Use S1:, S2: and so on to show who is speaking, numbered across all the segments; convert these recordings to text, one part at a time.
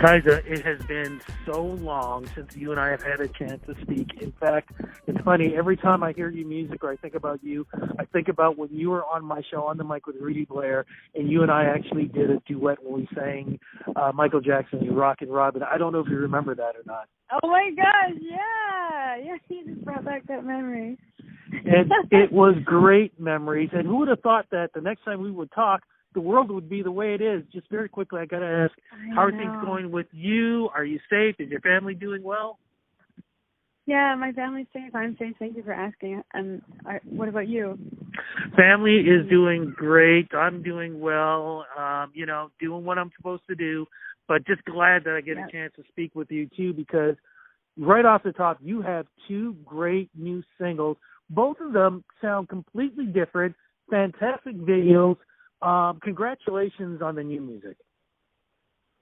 S1: Kiesza, it has been so long since you and I have had a chance to speak. In fact, it's funny, every time I hear your music or I think about you, I think about when you were on my show On the Mic with Rudy Blair, and you and I actually did a duet when we sang Michael Jackson's Rockin' Robin. I don't know if you remember that or not.
S2: Oh, my gosh, yeah. Yeah, you just brought back that memory.
S1: And it was great memories. And who would have thought that the next time we would talk, the world would be the way it is. Just very quickly, I got to ask, how are things going with you? Are you safe? Is your family doing well?
S2: Yeah, my family's safe. I'm safe. Thank you for asking. And what about you?
S1: Family is doing great. I'm doing well, doing what I'm supposed to do, but just glad that I get a chance to speak with you, too, because right off the top, you have two great new singles. Both of them sound completely different, fantastic videos. Congratulations on the new music.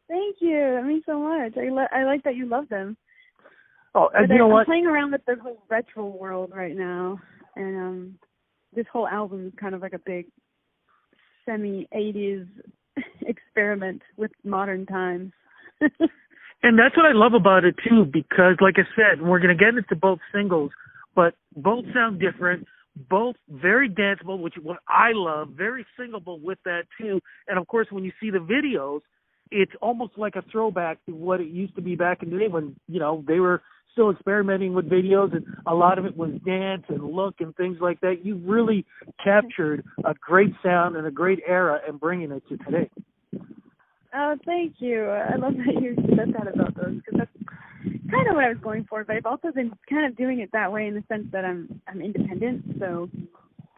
S2: Thank you. That means so much. I like that you love them.
S1: Oh, and you know what?
S2: I'm playing around with the whole retro world right now, and this whole album is kind of like a big semi-80s experiment with modern times.
S1: And that's what I love about it, too, because, like I said, we're going to get into both singles, but both sound different. Both very danceable, which is what I love, very singable with that, too. And, of course, when you see the videos, it's almost like a throwback to what it used to be back in the day when, they were still experimenting with videos, and a lot of it was dance and look and things like that. You really captured a great sound and a great era and bringing it to today.
S2: Oh, thank you. I love that you said that about those, because that's kind of what I was going for, but I've also been kind of doing it that way in the sense that I'm independent. So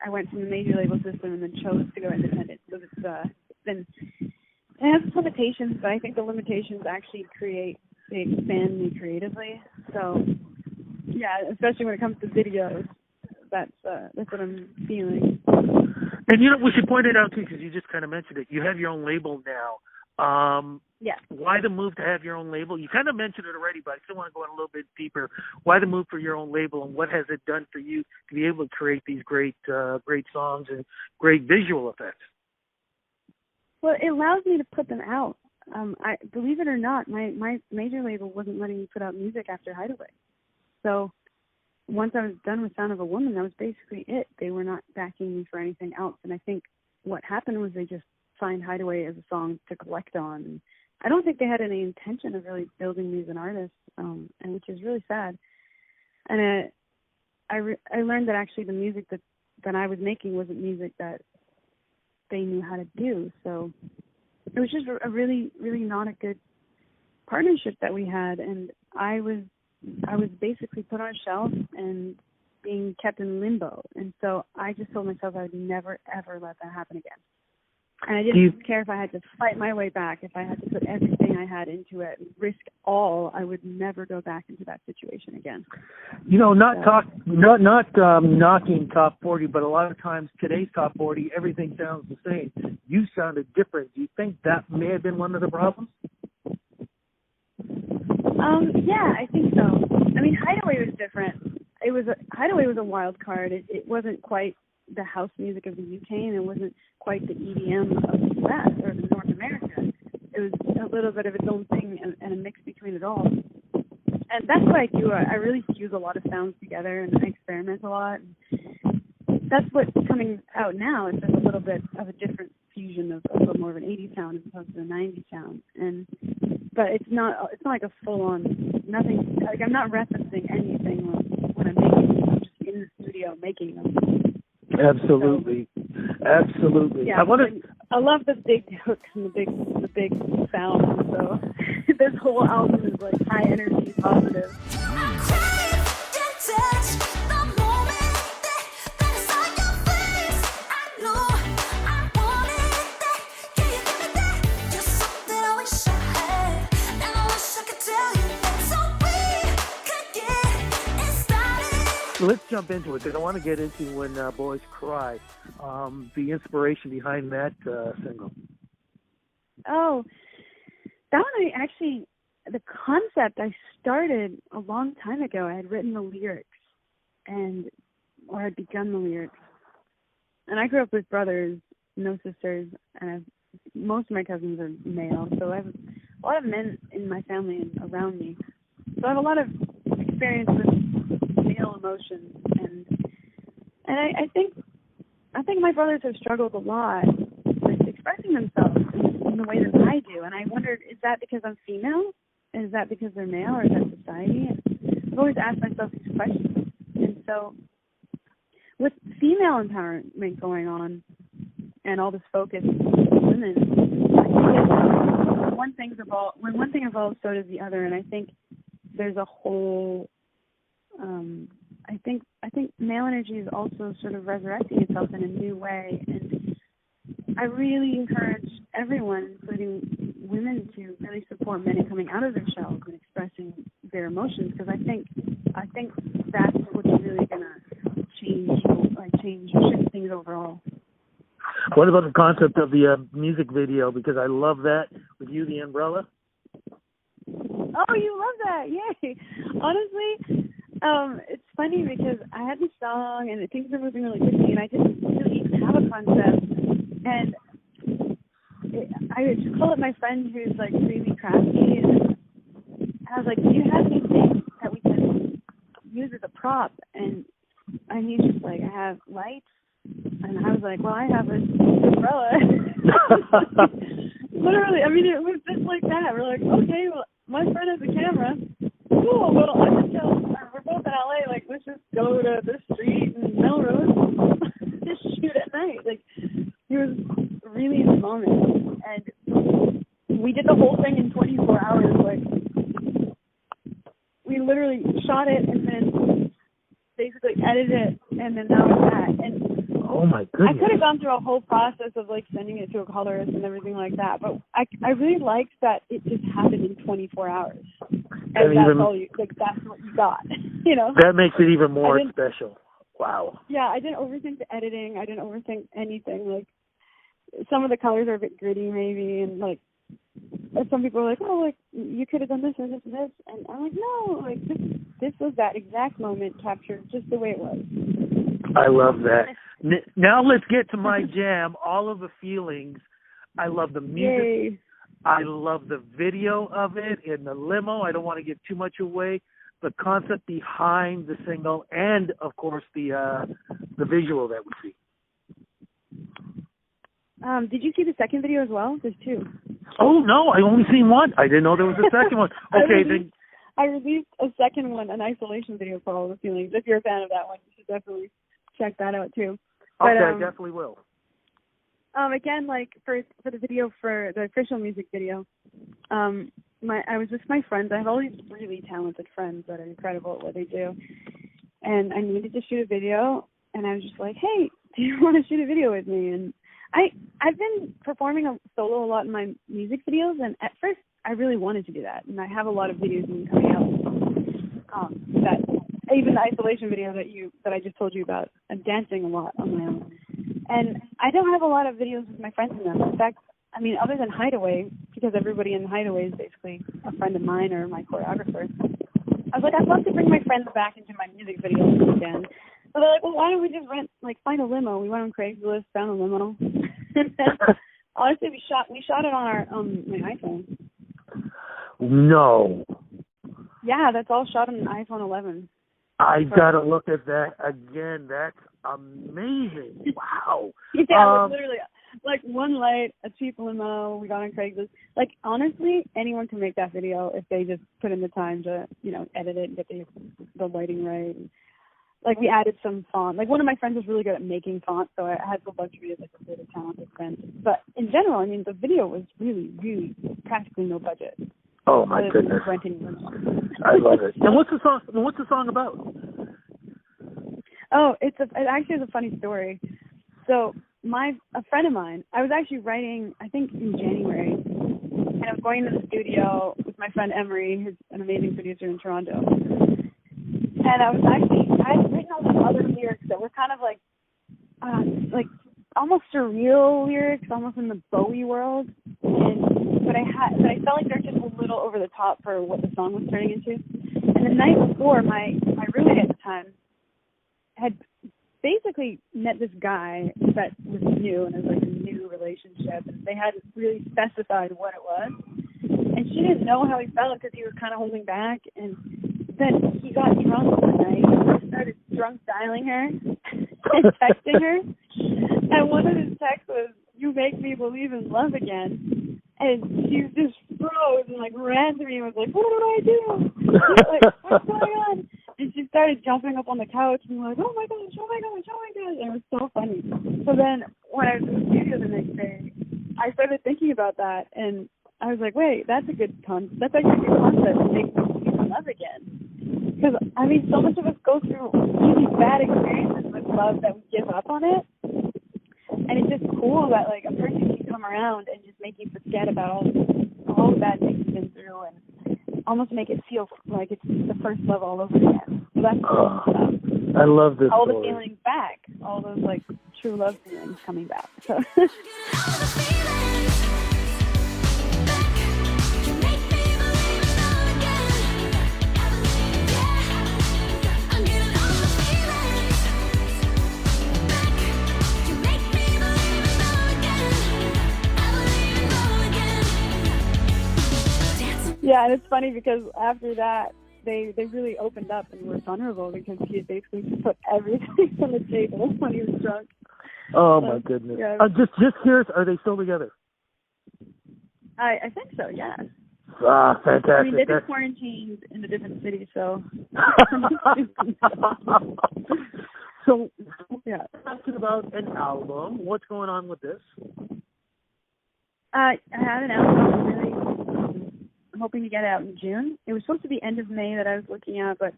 S2: I went from the major label system and then chose to go independent. So it has its limitations, but I think the limitations actually they expand me creatively. So yeah, especially when it comes to videos, that's what I'm feeling.
S1: And we should point it out too, because you just kind of mentioned it. You have your own label now.
S2: Yeah.
S1: Why the move to have your own label? You kind of mentioned it already, but I still want to go in a little bit deeper. Why the move for your own label, and what has it done for you to be able to create these great songs and great visual effects?
S2: Well, it allows me to put them out. I believe it or not, my major label wasn't letting me put out music after Hideaway. So once I was done with Sound of a Woman, that was basically it. They were not backing me for anything else. And I think what happened was they just find Hideaway as a song to collect on. And I don't think they had any intention of really building me as an artist, and which is really sad. And I learned that actually the music that I was making wasn't music that they knew how to do. So it was just a really, really not a good partnership that we had. And I was basically put on a shelf and being kept in limbo. And so I just told myself I would never, ever let that happen again. And I didn't care if I had to fight my way back, if I had to put everything I had into it, risk all. I would never go back into that situation again.
S1: Knocking top 40, but a lot of times today's top 40, everything sounds the same. You sounded different. Do you think that may have been one of the problems?
S2: Yeah, I think so. I mean, Hideaway was different. Hideaway was a wild card. It wasn't quite the house music of the UK, and it wasn't quite the EDM of the US or the North America. It was a little bit of its own thing and a mix between it all. And that's what I do. I really fuse a lot of sounds together, and I experiment a lot. And that's what's coming out now. It's just a little bit of a different fusion of a little more of an 80s sound as opposed to a 90s sound. But it's not like a full-on nothing. Like, I'm not referencing anything when I'm making them. I'm just in the studio making them.
S1: Absolutely. Absolutely.
S2: Yeah, I love the big hooks and the big sound. So this whole album is like high energy, positive.
S1: Let's jump into it, because I want to get into When Boys Cry, the inspiration behind that single.
S2: Oh, that one the concept I started a long time ago. I had written the lyrics, or had begun the lyrics. And I grew up with brothers, no sisters, and most of my cousins are male, so I have men in my family and around me. So I have a lot of experience with male emotions, and I think my brothers have struggled a lot with expressing themselves in the way that I do. And I wondered, is that because I'm female? Is that because they're male, or is that society? And I've always asked myself these questions. And so with female empowerment going on and all this focus on women, I think when one thing evolves, so does the other. And I think there's a whole I think male energy is also sort of resurrecting itself in a new way, and I really encourage everyone, including women, to really support men in coming out of their shells and expressing their emotions, because I think that's what's really gonna shift things overall.
S1: What about the concept of the music video? Because I love that with you, the umbrella.
S2: Oh, you love that! Yay! Honestly, it's funny because I had this song and things were moving really quickly, and I didn't really even have a concept. And I just called up my friend who's like really crafty, and I was like, "Do you have anything that we can use as a prop?" And he's just like, "I have lights." And I was like, "Well, I have an umbrella." Literally, I mean, it was just like that. We're like, "Okay, well, my friend has a camera. Cool, well, we're both in LA, like, let's just go to this street in Melrose, just shoot at night." Like, he was really in the moment, and we did the whole thing in 24 hours. Like, we literally shot it and then basically edited it, and then that was that. And
S1: oh my goodness,
S2: I could have gone through a whole process of like sending it to a colorist and everything like that, but I really liked that it just happened in 24 hours. And that's all that's what you got, you know.
S1: That makes it even more special. Wow.
S2: Yeah, I didn't overthink the editing. I didn't overthink anything. Like, some of the colors are a bit gritty maybe, and like, some people are like, "Oh, like, you could have done this or this and this." And I'm like, no, like, this was that exact moment captured just the way it was.
S1: I love that. Now let's get to my jam, All of the Feelings. I love the music.
S2: Yay.
S1: I love the video of it in the limo. I don't want to give too much away. The concept behind the single, and of course the visual that we see.
S2: Did you see the second video as well? There's two.
S1: Oh no, I only seen one. I didn't know there was a second one. Okay, then
S2: I released a second one, an isolation video for All the Feelings. If you're a fan of that one, you should definitely check that out too.
S1: Okay, I definitely will.
S2: Again, like for the video, for the official music video, I was with my friends. I have all these really talented friends that are incredible at what they do, and I needed to shoot a video, and I was just like, "Hey, do you want to shoot a video with me?" And I've been performing solo a lot in my music videos, and at first I really wanted to do that, and I have a lot of videos coming out. That even the isolation video that I just told you about, I'm dancing a lot on my own. And I don't have a lot of videos with my friends in them. In fact, I mean, other than Hideaway, because everybody in Hideaway is basically a friend of mine or my choreographer, I was like, I'd love to bring my friends back into my music videos again. So they're like, well, why don't we just find a limo? We went on Craigslist, found a limo. And then, honestly, we shot it on my iPhone.
S1: No.
S2: Yeah, that's all shot on an iPhone 11.
S1: I gotta look at that again. That's amazing. Wow.
S2: Yeah, literally, like one light, a cheap limo. We got on Craigslist. Like, honestly, anyone can make that video if they just put in the time to, edit it and get the lighting right. Like, we added some font. Like, one of my friends was really good at making fonts, so I had the luxury of like a really talented friend. But in general, I mean, the video was really, really practically no budget.
S1: Oh my goodness! I love it. And what's the song about?
S2: Oh, it actually is a funny story. So a friend of mine, I was actually writing, I think in January, and I was going to the studio with my friend Emery, who's an amazing producer in Toronto. And I had written all these other lyrics that were kind of like almost surreal lyrics, almost in the Bowie world. But I felt like they're just a little over the top for what the song was turning into. And the night before, my roommate at the time had basically met this guy that was new, and it was like a new relationship, and they hadn't really specified what it was. And she didn't know how he felt because he was kind of holding back. And then he got drunk one night and started drunk dialing her and texting her. And one of his texts was, "You make me believe in love again." And she just froze and like ran to me and was like, "What did I do?" Like, "What's going on?" And she started jumping up on the couch and like, "Oh my gosh, oh my gosh, oh my gosh." And it was so funny. So then when I was in the studio the next day, I started thinking about that, and I was like, wait, that's actually a good concept to make people in love again. Because, I mean, so much of us go through really bad experiences with love that we give up on it. And it's just cool that, like, a person can come around and just make you forget about all the bad things you've been through and almost make it feel like it's the first love all over again. So that's cool stuff.
S1: I love this
S2: all
S1: story.
S2: The feelings back, all those, like, true love feelings coming back. So. Yeah, and it's funny because after that, they really opened up and were vulnerable because he had basically put everything on the table when he was drunk.
S1: Oh, my goodness. Yeah. Just curious, are they still together?
S2: I think so, yeah.
S1: Ah, fantastic.
S2: I mean, they've been quarantined in a different city, so.
S1: So, yeah, talking about an album, what's going on with this?
S2: I have an album, really. I'm hoping to get it out in June. It was supposed to be end of May that I was looking at, but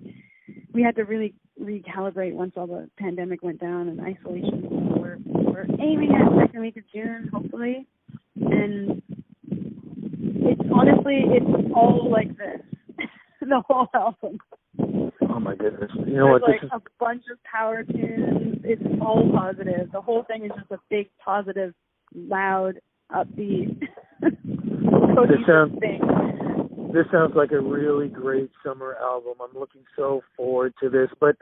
S2: we had to really recalibrate once all the pandemic went down and isolation. So we're aiming at the second week of June, hopefully. And it's all like this, the whole album.
S1: Oh my goodness! You know what?
S2: There's like a bunch of power tunes. It's all positive. The whole thing is just a big positive, loud, upbeat, cohesive thing.
S1: This sounds like a really great summer album. I'm looking so forward to this. But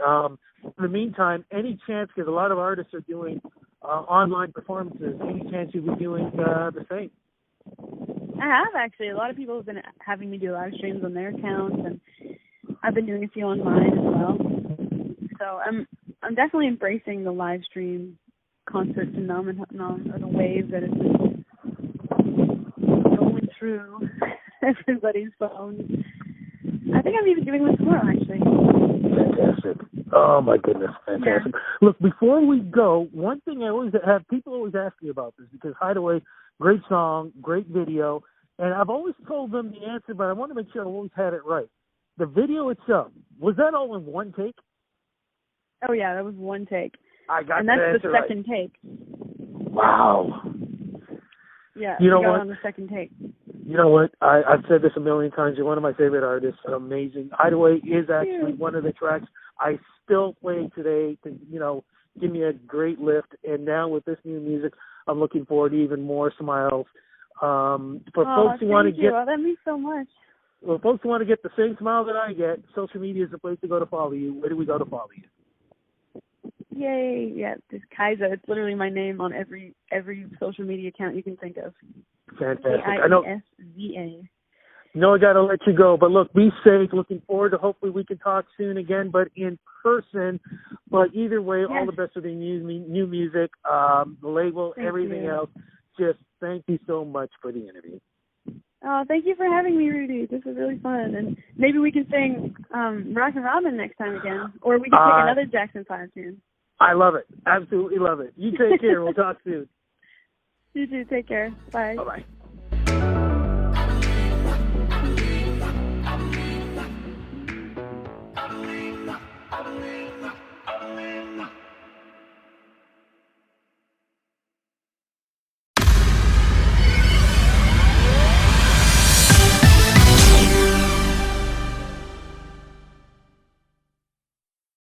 S1: in the meantime, any chance, because a lot of artists are doing online performances, any chance you'll be doing the same?
S2: I have, actually. A lot of people have been having me do live streams on their accounts, and I've been doing a few on mine as well. So I'm definitely embracing the live stream concert phenomenon, or the wave that is going through everybody's phones. I think I'm even doing one tomorrow, actually.
S1: Fantastic. Oh, my goodness. Fantastic. Yeah. Look, before we go, one thing I always have, people always ask me about this, because Hideaway, great song, great video, and I've always told them the answer, but I want to make sure I always had it right. The video itself, was that all in one take?
S2: Oh, yeah, that was one take.
S1: I got
S2: and that's
S1: the
S2: the second take.
S1: Wow.
S2: Yeah,
S1: you know
S2: we got
S1: what?
S2: on the second take.
S1: You know what? I've said this a million times. You're one of my favorite artists. Amazing. Hideaway is actually one of the tracks I still play today to, give me a great lift. And now with this new music, I'm looking forward to even more smiles. For folks who want to get,
S2: that means so much.
S1: Well, folks who want to get the same smile that I get, social media is the place to go to follow you. Where do we go to follow you?
S2: Yay! Yeah, this Kiesza. It's literally my name on every social media account you can think of.
S1: Fantastic. I know.
S2: Kiesza.
S1: No, I got to let you go. But look, be safe. Looking forward to hopefully we can talk soon again, but in person. But either way, all the best with the new music, the label, everything else. Just thank you so much for the interview.
S2: Oh, thank you for having me, Rudy. This was really fun. And maybe we can sing Rockin' Robin next time again. Or we can pick another Jackson 5 tune.
S1: I love it. Absolutely love it. You take care. We'll talk soon.
S2: You too. Take care. Bye.
S1: Bye-bye.
S3: I believe